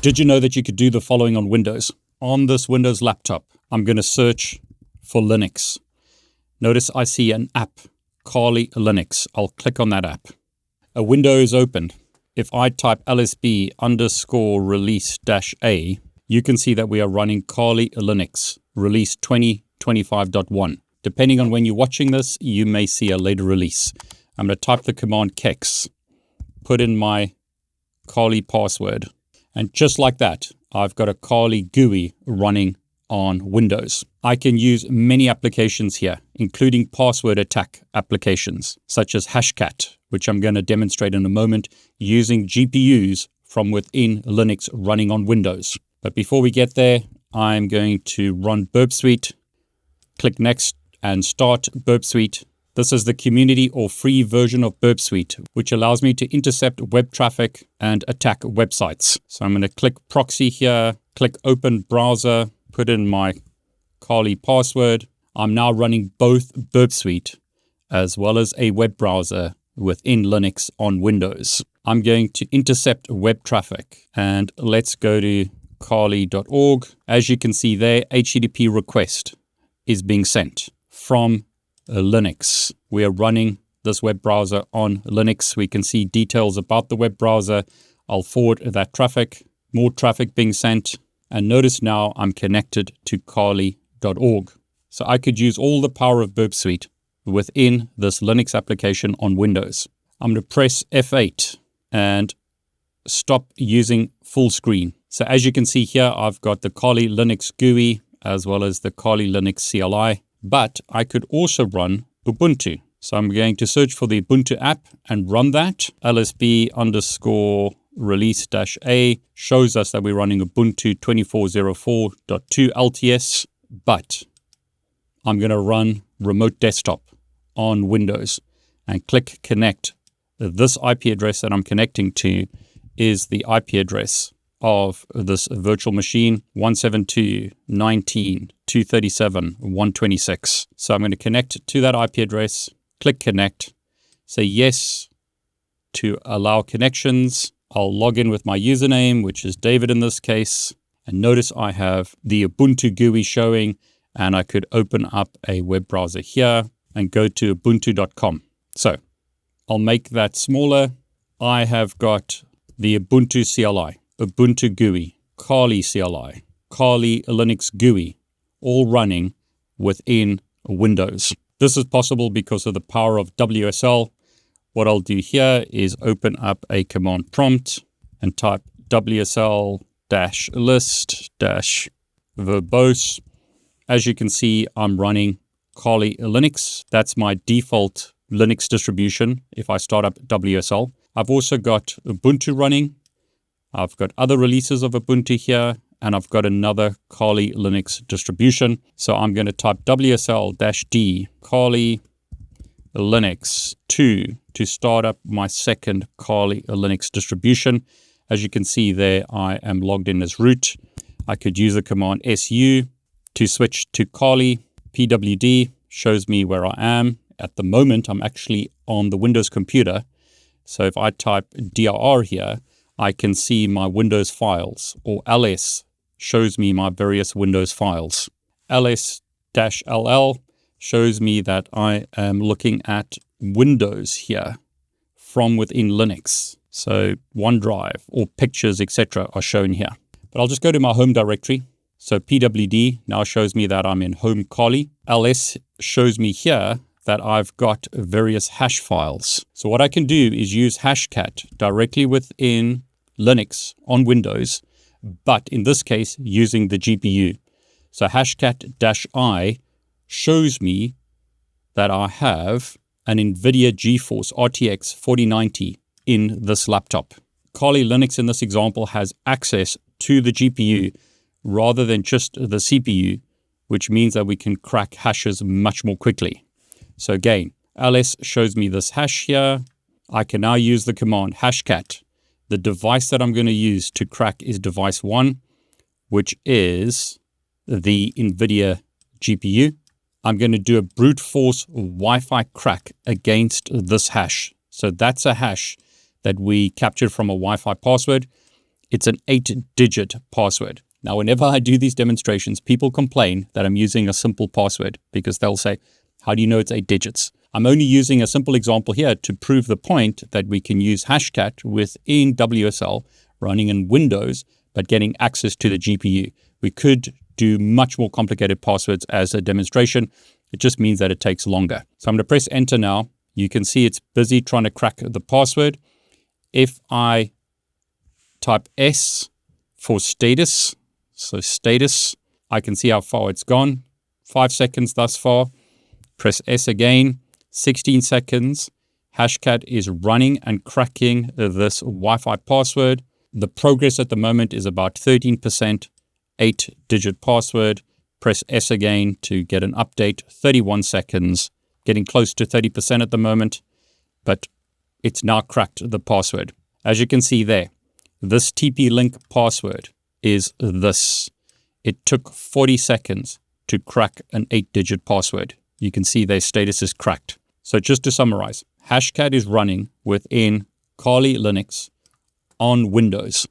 Did you know that you could do the following on Windows? On this Windows laptop, I'm going to search for Linux. Notice I see an app, Kali Linux. I'll click on that app. A window is opened. If I type lsb_release-a, you can see that we are running Kali Linux, release 2025.1. Depending on when you're watching this, you may see a later release. I'm going to type the command kex, put in my Kali password, and just like that, I've got a Kali GUI running on Windows. I can use many applications here, including password attack applications, such as Hashcat, which I'm going to demonstrate in a moment, using GPUs from within Linux running on Windows. But before we get there, I'm going to run Burpsuite, click Next, and start Burpsuite. This is the community or free version of Burpsuite, which allows me to intercept web traffic and attack websites. So I'm going to click Proxy here, click Open Browser, put in my Kali password. I'm now running both Burpsuite as well as a web browser within Linux on Windows. I'm going to intercept web traffic, and let's go to kali.org. As you can see there, HTTP request is being sent from Linux. We are running this web browser on Linux. We can see details about the web browser. I'll forward that traffic, more traffic being sent. And notice now I'm connected to kali.org. So I could use all the power of Burpsuite within this Linux application on Windows. I'm going to press F8 and stop using full screen. So as you can see here, I've got the Kali Linux GUI as well as the Kali Linux CLI. But I could also run Ubuntu. So I'm going to search for the Ubuntu app and run that. lsb_release-a shows us that we're running Ubuntu 24.04.2 LTS. But I'm going to run remote desktop on Windows and click connect. This IP address that I'm connecting to is the IP address of this virtual machine, 172.19.237.126. So I'm going to connect to that IP address, click connect, say yes to allow connections. I'll log in with my username, which is David in this case. And notice I have the Ubuntu GUI showing, and I could open up a web browser here and go to ubuntu.com. So I'll make that smaller. I have got the Ubuntu CLI, Ubuntu GUI, Kali CLI, Kali Linux GUI, all running within Windows. This is possible because of the power of WSL. What I'll do here is open up a command prompt and type WSL-list-verbose. As you can see, I'm running Kali Linux. That's my default Linux distribution if I start up WSL. I've also got Ubuntu running. I've got other releases of Ubuntu here, and I've got another Kali Linux distribution. So I'm going to type WSL-D Kali Linux 2 to start up my second Kali Linux distribution. As you can see there, I am logged in as root. I could use the command su to switch to Kali. pwd shows me where I am. At the moment, I'm actually on the Windows computer. So if I type dir here, I can see my Windows files, or ls shows me my various Windows files. ls-ll shows me that I am looking at Windows here from within Linux. So OneDrive or pictures, etc. are shown here. But I'll just go to my home directory. So pwd now shows me that I'm in home Kali. ls shows me here that I've got various hash files. So what I can do is use Hashcat directly within Linux on Windows, but in this case using the GPU. So Hashcat-I shows me that I have an NVIDIA GeForce RTX 4090 in this laptop. Kali Linux in this example has access to the GPU rather than just the CPU, which means that we can crack hashes much more quickly. So again, ls shows me this hash here. I can now use the command hashcat. The device that I'm going to use to crack is device 1, which is the NVIDIA GPU. I'm going to do a brute force Wi-Fi crack against this hash. So that's a hash that we captured from a Wi-Fi password. It's an 8-digit password. Now, whenever I do these demonstrations, people complain that I'm using a simple password because they'll say, how do you know it's 8 digits? I'm only using a simple example here to prove the point that we can use Hashcat within WSL running in Windows, but getting access to the GPU. We could do much more complicated passwords as a demonstration. It just means that it takes longer. So I'm going to press enter now. You can see it's busy trying to crack the password. If I type S for status, so status, I can see how far it's gone. 5 seconds thus far. Press S again, 16 seconds. Hashcat is running and cracking this Wi-Fi password. The progress at the moment is about 13%, 8-digit password. Press S again to get an update, 31 seconds, getting close to 30% at the moment, but it's now cracked the password. As you can see there, this TP-Link password is this. It took 40 seconds to crack an 8-digit password. You can see their status is cracked. So just to summarize, Hashcat is running within Kali Linux on Windows,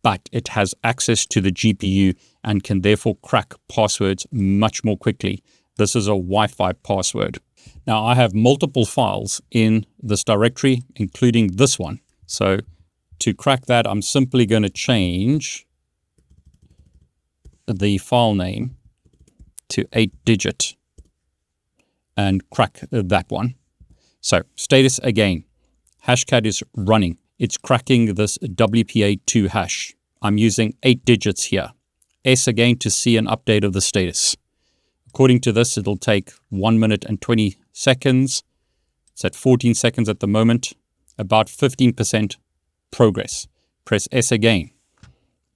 but it has access to the GPU and can therefore crack passwords much more quickly. This is a Wi-Fi password. Now, I have multiple files in this directory, including this one. So to crack that, I'm simply going to change the file name to 8-digit and crack that one. So status again, Hashcat is running. It's cracking this WPA2 hash. I'm using 8 digits here. S again to see an update of the status. According to this, it'll take 1 minute and 20 seconds. It's at 14 seconds at the moment, about 15% progress. Press S again.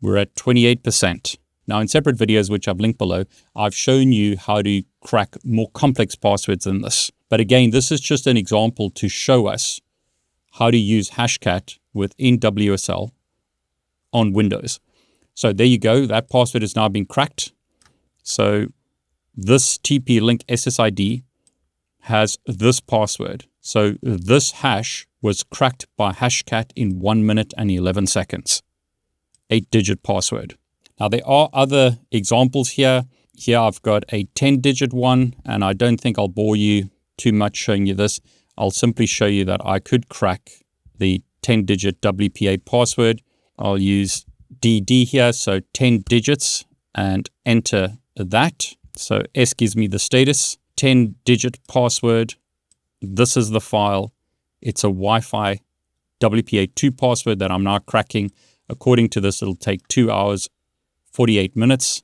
We're at 28%. Now, in separate videos, which I've linked below, I've shown you how to crack more complex passwords than this. But again, this is just an example to show us how to use Hashcat within WSL on Windows. So there you go. That password has now been cracked. So this TP-Link SSID has this password. So this hash was cracked by Hashcat in 1 minute and 11 seconds. 8-digit password. Now, there are other examples here. Here I've got a 10-digit one, and I don't think I'll bore you too much showing you this. I'll simply show you that I could crack the 10-digit WPA password. I'll use DD here, so 10 digits, and enter that. So S gives me the status, 10-digit password. This is the file. It's a Wi-Fi WPA2 password that I'm now cracking. According to this, it'll take 2 hours, 48 minutes.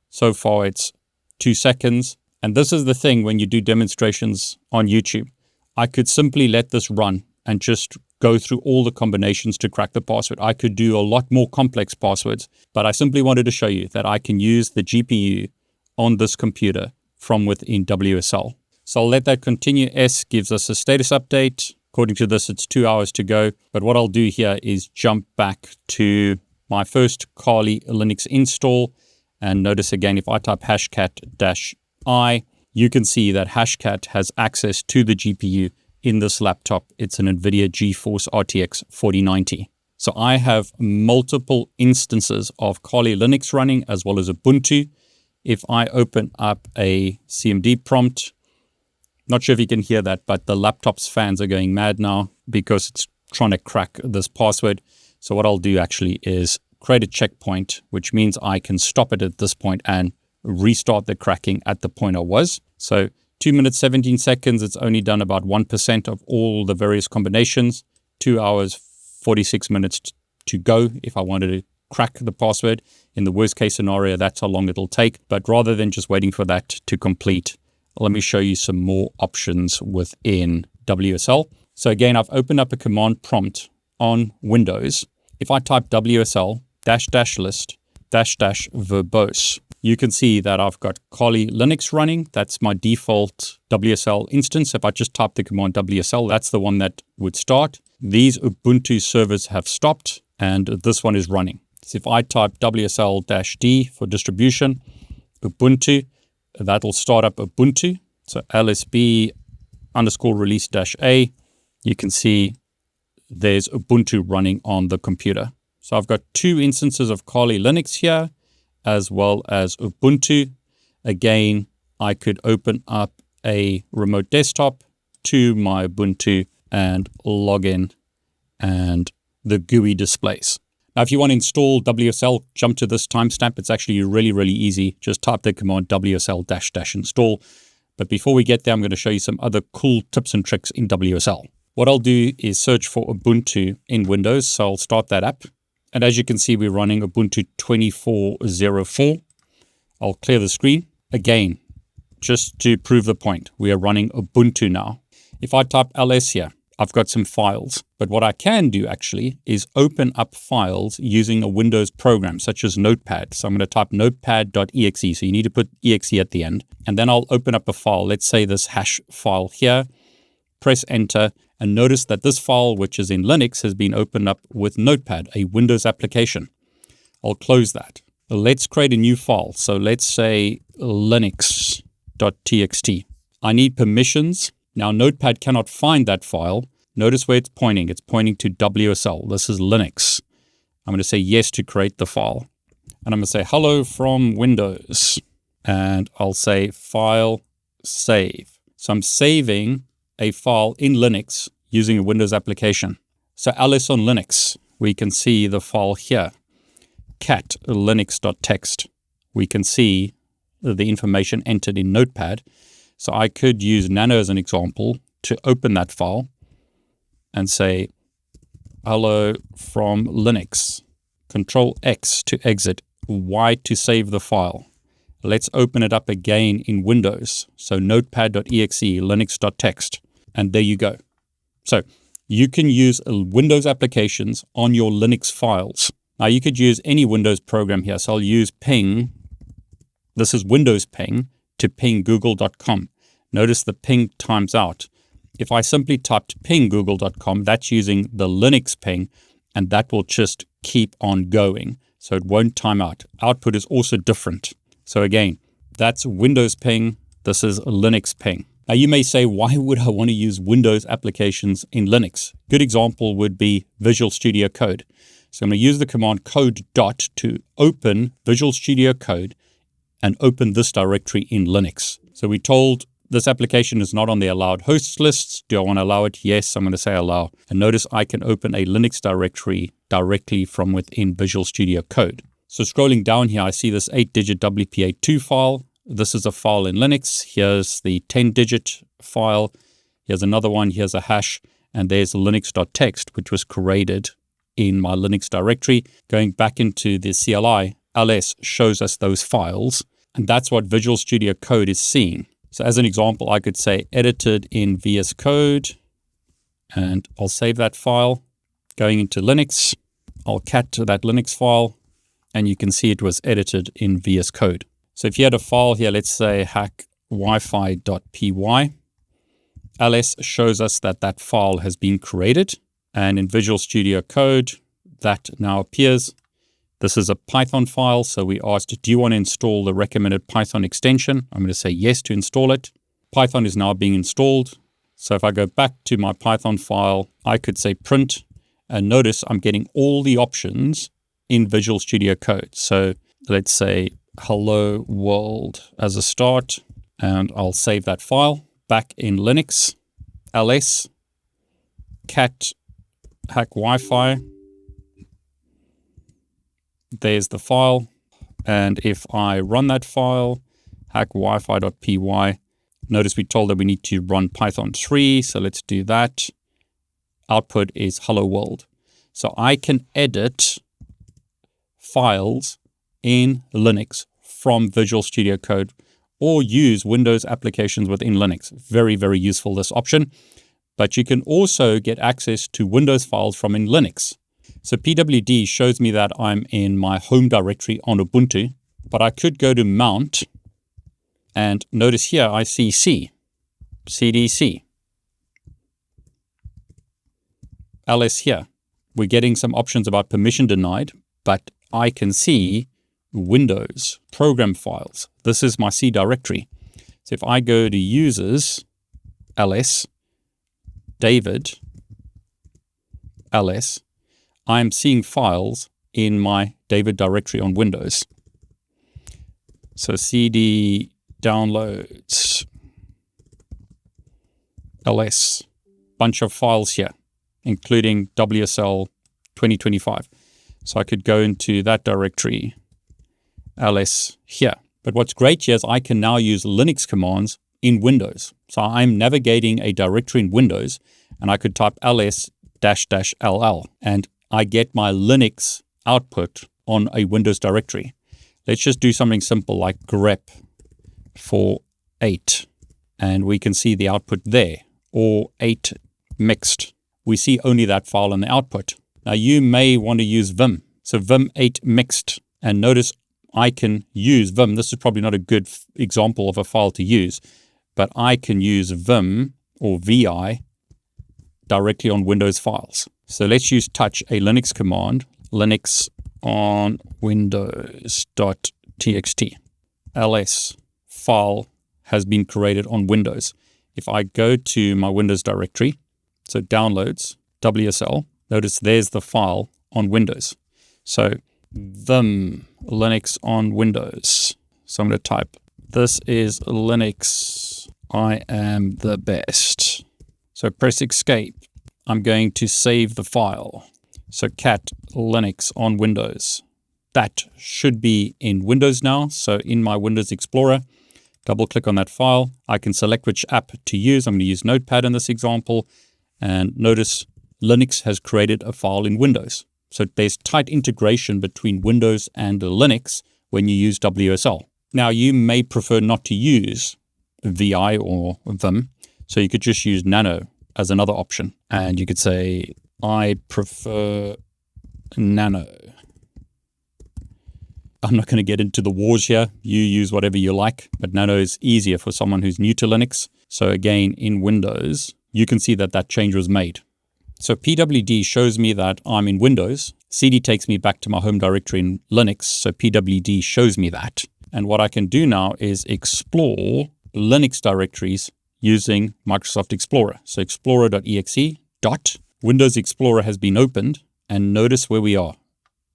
So far, it's 2 seconds. And this is the thing when you do demonstrations on YouTube. I could simply let this run and just go through all the combinations to crack the password. I could do a lot more complex passwords, but I simply wanted to show you that I can use the GPU on this computer from within WSL. So I'll let that continue. S gives us a status update. According to this, it's 2 hours to go. But what I'll do here is jump back to my first Kali Linux install. And notice again, if I type hashcat-I, you can see that Hashcat has access to the GPU in this laptop. It's an NVIDIA GeForce RTX 4090. So I have multiple instances of Kali Linux running as well as Ubuntu. If I open up a CMD prompt, not sure if you can hear that, but the laptop's fans are going mad now because it's trying to crack this password. So what I'll do actually is create a checkpoint, which means I can stop it at this point and restart the cracking at the point I was. So 2 minutes, 17 seconds, it's only done about 1% of all the various combinations. 2 hours, 46 minutes to go if I wanted to crack the password. In the worst case scenario, that's how long it'll take. But rather than just waiting for that to complete, let me show you some more options within WSL. So again, I've opened up a command prompt on Windows. If I type WSL --list --verbose, you can see that I've got Kali Linux running. That's my default WSL instance. If I just type the command WSL, that's the one that would start. These Ubuntu servers have stopped, and this one is running. So if I type WSL-D for distribution, Ubuntu, that'll start up Ubuntu. So LSB_release-A, you can see there's Ubuntu running on the computer. So I've got 2 instances of Kali Linux here, as well as Ubuntu. Again, I could open up a remote desktop to my Ubuntu and log in, and the GUI displays. Now, if you want to install WSL, jump to this timestamp. It's actually really, really easy. Just type the command WSL-install. But before we get there, I'm going to show you some other cool tips and tricks in WSL. What I'll do is search for Ubuntu in Windows. So I'll start that app. And as you can see, we're running Ubuntu 24.04. I'll clear the screen. Again, just to prove the point, we are running Ubuntu now. If I type ls here, I've got some files. But what I can do actually is open up files using a Windows program, such as Notepad. So I'm going to type notepad.exe. So you need to put exe at the end. And then I'll open up a file. Let's say this hash file here. Press enter. And notice that this file, which is in Linux, has been opened up with Notepad, a Windows application. I'll close that. Let's create a new file. So let's say linux.txt. I need permissions. Now, Notepad cannot find that file. Notice where it's pointing. It's pointing to WSL. This is Linux. I'm going to say yes to create the file. And I'm going to say hello from Windows. And I'll say file save. So I'm saving a file in Linux using a Windows application. So ls on Linux, we can see the file here. Cat linux.txt. We can see the information entered in Notepad. So I could use Nano as an example to open that file and say, hello from Linux. Control X to exit, Y to save the file. Let's open it up again in Windows. So notepad.exe, linux.txt, and there you go. So you can use Windows applications on your Linux files. Now you could use any Windows program here. So I'll use ping. This is Windows ping. To ping google.com. Notice the ping times out. If I simply typed ping google.com, that's using the Linux ping, and that will just keep on going. So it won't time out. Output is also different. So again, that's Windows ping. This is Linux ping. Now you may say, why would I want to use Windows applications in Linux? Good example would be Visual Studio Code. So I'm going to use the command code dot to open Visual Studio Code and open this directory in Linux. So we told this application is not on the allowed hosts lists. Do I want to allow it? Yes, I'm going to say allow. And notice I can open a Linux directory directly from within Visual Studio Code. So scrolling down here, I see this 8-digit WPA2 file. This is a file in Linux. Here's the 10-digit file. Here's another one. Here's a hash. And there's linux.txt, which was created in my Linux directory. Going back into the CLI, ls shows us those files, and that's what Visual Studio Code is seeing. So as an example, I could say edited in VS Code, and I'll save that file. Going into Linux, I'll cat to that Linux file, and you can see it was edited in VS Code. So if you had a file here, let's say hackwifi.py, ls shows us that that file has been created, and in Visual Studio Code, that now appears. This is a Python file, so we asked, do you want to install the recommended Python extension? I'm going to say yes to install it. Python is now being installed. So if I go back to my Python file, I could say print, and notice I'm getting all the options in Visual Studio Code. So let's say hello world as a start, and I'll save that file. Back in Linux, ls, cat, hack Wi-Fi. There's the file, and if I run that file, hackwifi.py, notice we told that we need to run Python 3, so let's do that. Output is hello world. So I can edit files in Linux from Visual Studio Code or use Windows applications within Linux. Very, very useful, this option. But you can also get access to Windows files from in Linux. So pwd shows me that I'm in my home directory on Ubuntu, but I could go to mount, and notice here I see cdc, ls here. We're getting some options about permission denied, but I can see Windows program files. This is my C directory. So if I go to users, ls, David, ls, I'm seeing files in my David directory on Windows. So cd downloads ls, bunch of files here, including WSL 2025. So I could go into that directory, ls here. But what's great here is I can now use Linux commands in Windows. So I'm navigating a directory in Windows, and I could type ls-ll, and I get my Linux output on a Windows directory. Let's just do something simple like grep for 8, and we can see the output there, or 8 mixed. We see only that file in the output. Now you may want to use vim. So vim 8 mixed, and notice I can use vim. This is probably not a good example of a file to use, but I can use vim or vi directly on Windows files. So let's use touch a Linux command, linux on windows.txt. ls file has been created on Windows. If I go to my Windows directory, so downloads, WSL, notice there's the file on Windows. So vim Linux on Windows. So I'm going to type, this is Linux, I am the best. So press escape. I'm going to save the file. So cat Linux on Windows. That should be in Windows now. So in my Windows Explorer, double click on that file. I can select which app to use. I'm going to use Notepad in this example. And notice Linux has created a file in Windows. So there's tight integration between Windows and Linux when you use WSL. Now you may prefer not to use VI or Vim. So you could just use Nano as another option. And you could say, I prefer Nano. I'm not going to get into the wars here. You use whatever you like, but Nano is easier for someone who's new to Linux. So again, in Windows, you can see that that change was made. So pwd shows me that I'm in Windows. cd takes me back to my home directory in Linux. So pwd shows me that. And what I can do now is explore Linux directories using Microsoft Explorer. So explorer.exe. Windows Explorer has been opened, and notice where we are.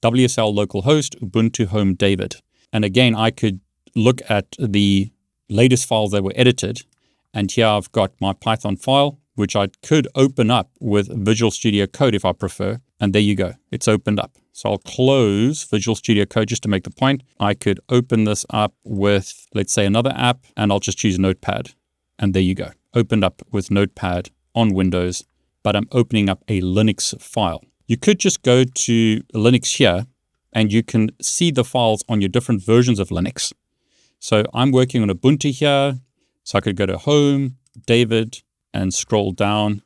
WSL localhost, Ubuntu home David. And again, I could look at the latest files that were edited, and here I've got my Python file, which I could open up with Visual Studio Code if I prefer. And there you go, it's opened up. So I'll close Visual Studio Code just to make the point. I could open this up with, let's say, another app, and I'll just choose Notepad. And there you go, opened up with Notepad on Windows, but I'm opening up a Linux file. You could just go to Linux here, and you can see the files on your different versions of Linux. So I'm working on Ubuntu here, so I could go to Home, David, and scroll down,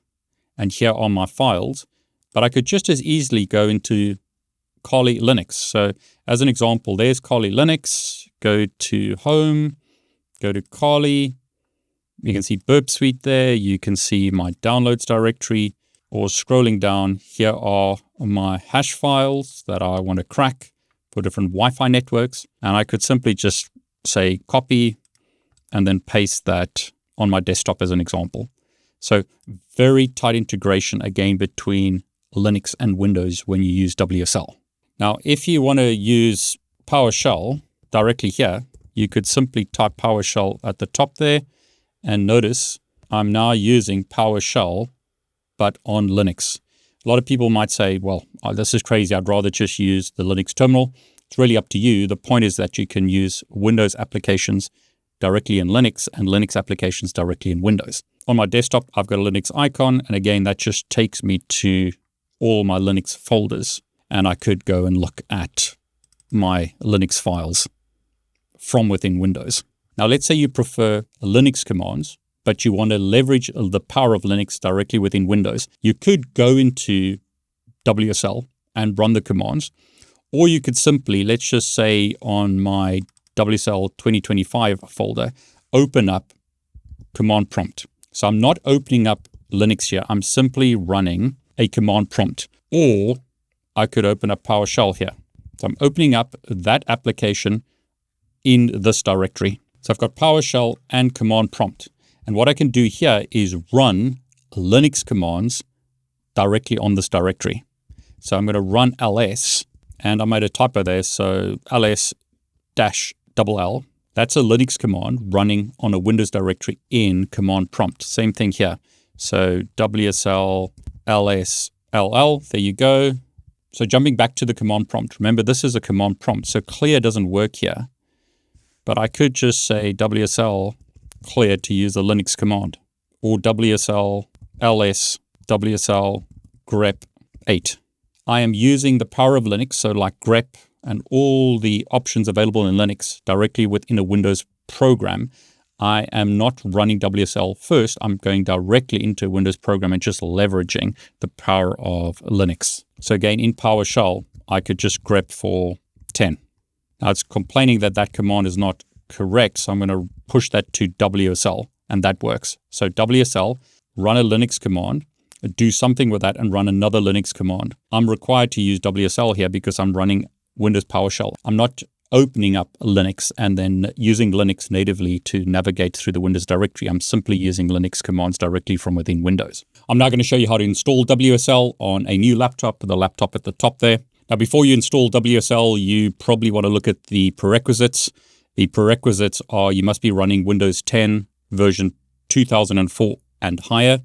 and here are my files. But I could just as easily go into Kali Linux. So as an example, there's Kali Linux. Go to Home, go to Kali. You can see Burpsuite there. You can see my downloads directory. Or scrolling down, here are my hash files that I want to crack for different Wi-Fi networks. And I could simply just say copy and then paste that on my desktop as an example. So very tight integration again between Linux and Windows when you use WSL. Now, if you want to use PowerShell directly here, you could simply type PowerShell at the top there, and notice I'm now using PowerShell, but on Linux. A lot of people might say, well, this is crazy. I'd rather just use the Linux terminal. It's really up to you. The point is that you can use Windows applications directly in Linux and Linux applications directly in Windows. On my desktop, I've got a Linux icon. And again, that just takes me to all my Linux folders. And I could go and look at my Linux files from within Windows. Now, let's say you prefer Linux commands, but you want to leverage the power of Linux directly within Windows. You could go into WSL and run the commands, or you could simply, let's just say on my WSL 2025 folder, open up command prompt. So I'm not opening up Linux here. I'm simply running a command prompt, or I could open up PowerShell here. So I'm opening up that application in this directory. So I've got PowerShell and command prompt. And what I can do here is run Linux commands directly on this directory. So I'm going to run ls, and I made a typo there. So ls-LL, that's a Linux command running on a Windows directory in command prompt. Same thing here. So wsl ls-LL, there you go. So jumping back to the command prompt, remember this is a command prompt, so clear doesn't work here. But I could just say wsl clear to use a Linux command, or wsl ls wsl grep 8. I am using the power of Linux, so like grep and all the options available in Linux directly within a Windows program. I am not running WSL first. I'm going directly into a Windows program and just leveraging the power of Linux. So again, in PowerShell, I could just grep for 10. Now it's complaining that that command is not correct, so I'm going to push that to WSL, and that works. So WSL, run a Linux command, do something with that, and run another Linux command. I'm required to use WSL here because I'm running Windows PowerShell. I'm not opening up Linux and then using Linux natively to navigate through the Windows directory. I'm simply using Linux commands directly from within Windows. I'm now going to show you how to install WSL on a new laptop, the laptop at the top there. Now, before you install WSL, you probably want to look at the prerequisites. The prerequisites are you must be running Windows 10 version 2004 and higher,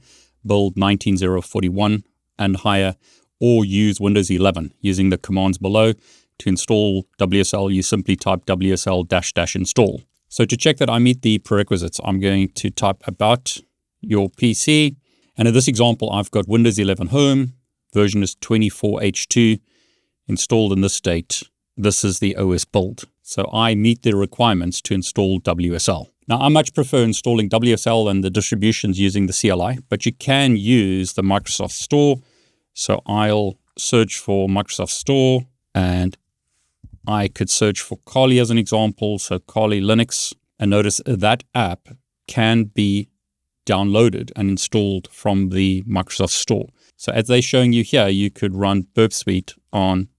build 19041 and higher, or use Windows 11 using the commands below. To install WSL, you simply type wsl-install. So to check that I meet the prerequisites, I'm going to type about your PC. And in this example, I've got Windows 11 Home, version is 24H2, installed in this state. This is the OS build. So I meet the requirements to install WSL. Now, I much prefer installing WSL and the distributions using the CLI, but you can use the Microsoft Store. So I'll search for Microsoft Store, and I could search for Kali as an example, so Kali Linux, and notice that app can be downloaded and installed from the Microsoft Store. So as they're showing you here, you could run Burpsuite on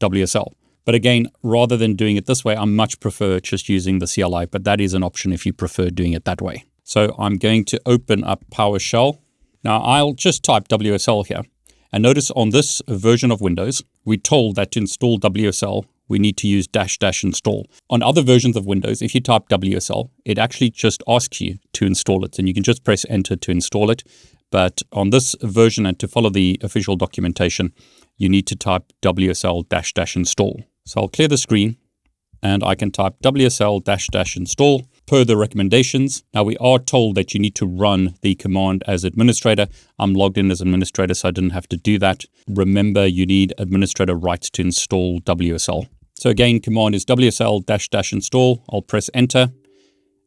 WSL. But again, rather than doing it this way, I much prefer just using the CLI, but that is an option if you prefer doing it that way. So I'm going to open up PowerShell. Now I'll just type WSL here. And notice on this version of Windows, we're told that to install WSL, we need to use -- install. On other versions of Windows, if you type WSL, it actually just asks you to install it, and you can just press enter to install it. But on this version, and to follow the official documentation, you need to type WSL -- install. So I'll clear the screen, and I can type WSL -- install per the recommendations. Now we are told that you need to run the command as administrator. I'm logged in as administrator, so I didn't have to do that. Remember, you need administrator rights to install WSL. So again, command is WSL -- install. I'll press enter,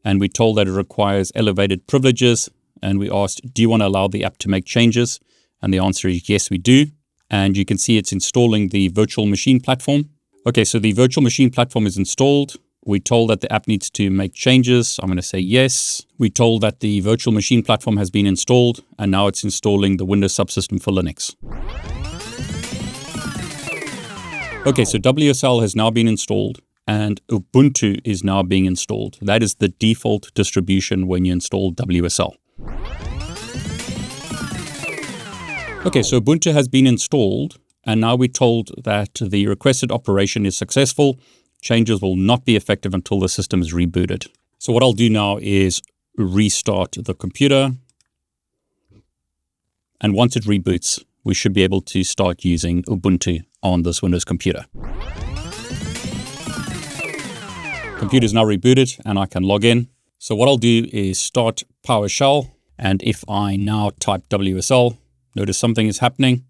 and we're told that it requires elevated privileges. And we asked, do you want to allow the app to make changes? And the answer is yes, we do. And you can see it's installing the virtual machine platform. Okay, so the virtual machine platform is installed. We're told that the app needs to make changes. I'm going to say yes. We're told that the virtual machine platform has been installed, and now it's installing the Windows subsystem for Linux. Okay, so WSL has now been installed, and Ubuntu is now being installed. That is the default distribution when you install WSL. Okay, so Ubuntu has been installed, and now we're told that the requested operation is successful. Changes will not be effective until the system is rebooted. So what I'll do now is restart the computer. And once it reboots, we should be able to start using Ubuntu on this Windows computer. Computer is now rebooted, and I can log in. So what I'll do is start PowerShell. And if I now type WSL, notice something is happening.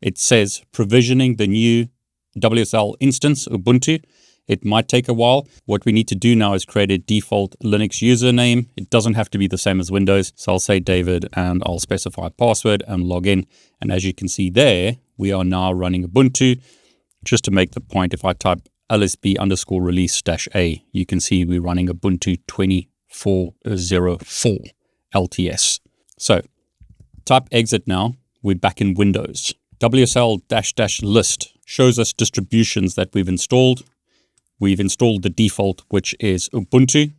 It says provisioning the new WSL instance, Ubuntu. It might take a while. What we need to do now is create a default Linux username. It doesn't have to be the same as Windows. So I'll say David, and I'll specify a password and log in. And as you can see there, we are now running Ubuntu. Just to make the point, if I type lsb_release-a, you can see we're running Ubuntu 2404 LTS. So type exit now. We're back in Windows. WSL-list shows us distributions that we've installed. We've installed the default, which is Ubuntu.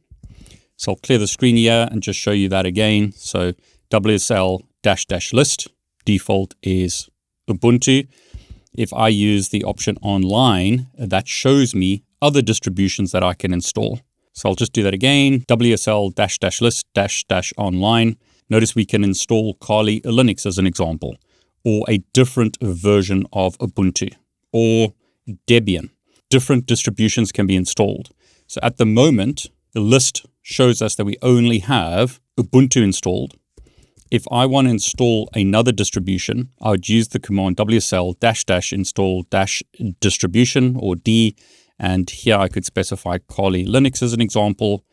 So I'll clear the screen here and just show you that again. So WSL-list, default is Ubuntu. If I use the option online, that shows me other distributions that I can install. So I'll just do that again, WSL-list-online. Notice we can install Kali Linux as an example, or a different version of Ubuntu, or Debian. Different distributions can be installed. So at the moment, the list shows us that we only have Ubuntu installed. If I want to install another distribution, I would use the command wsl-install-distribution or D, and here I could specify Kali Linux as an example.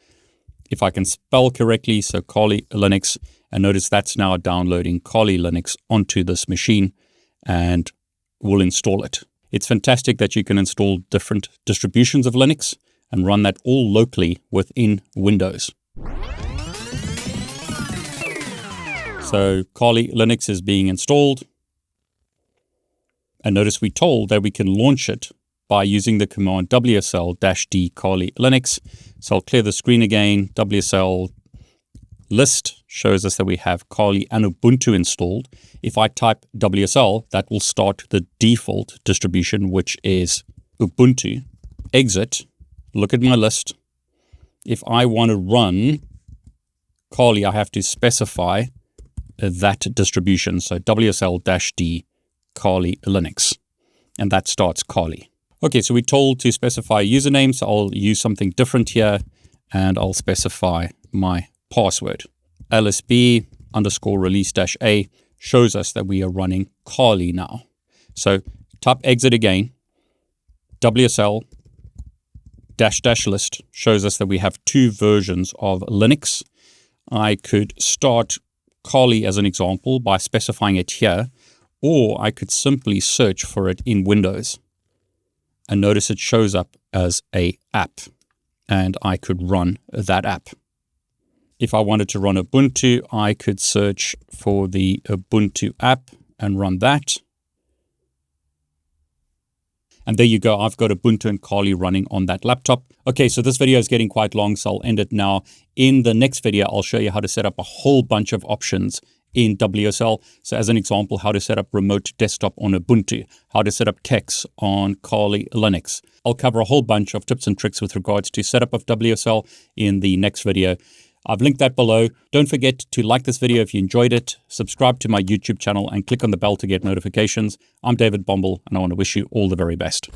If I can spell correctly, so Kali Linux, and notice that's now downloading Kali Linux onto this machine and we'll install it. It's fantastic that you can install different distributions of Linux and run that all locally within Windows. So Kali Linux is being installed. And notice we're told that we can launch it by using the command wsl-d Kali Linux. So I'll clear the screen again. WSL list shows us that we have Kali and Ubuntu installed. If I type WSL, that will start the default distribution, which is Ubuntu. Exit, look at my list. If I want to run Kali, I have to specify that distribution. So WSL-d Kali Linux. And that starts Kali. Okay, so we're told to specify a username. So I'll use something different here and I'll specify my password. lsb_release-a shows us that we are running Kali now. So type exit again. WSL-list shows us that we have two versions of Linux. I could start Kali as an example by specifying it here, or I could simply search for it in Windows. And notice it shows up as an app, and I could run that app. If I wanted to run Ubuntu, I could search for the Ubuntu app and run that. And there you go. I've got Ubuntu and Kali running on that laptop. Okay, so this video is getting quite long, so I'll end it now. In the next video, I'll show you how to set up a whole bunch of options in WSL. So as an example, how to set up remote desktop on Ubuntu, how to set up Kex on Kali Linux. I'll cover a whole bunch of tips and tricks with regards to setup of WSL in the next video. I've linked that below. Don't forget to like this video if you enjoyed it, subscribe to my YouTube channel, and click on the bell to get notifications. I'm David Bombal, and I want to wish you all the very best.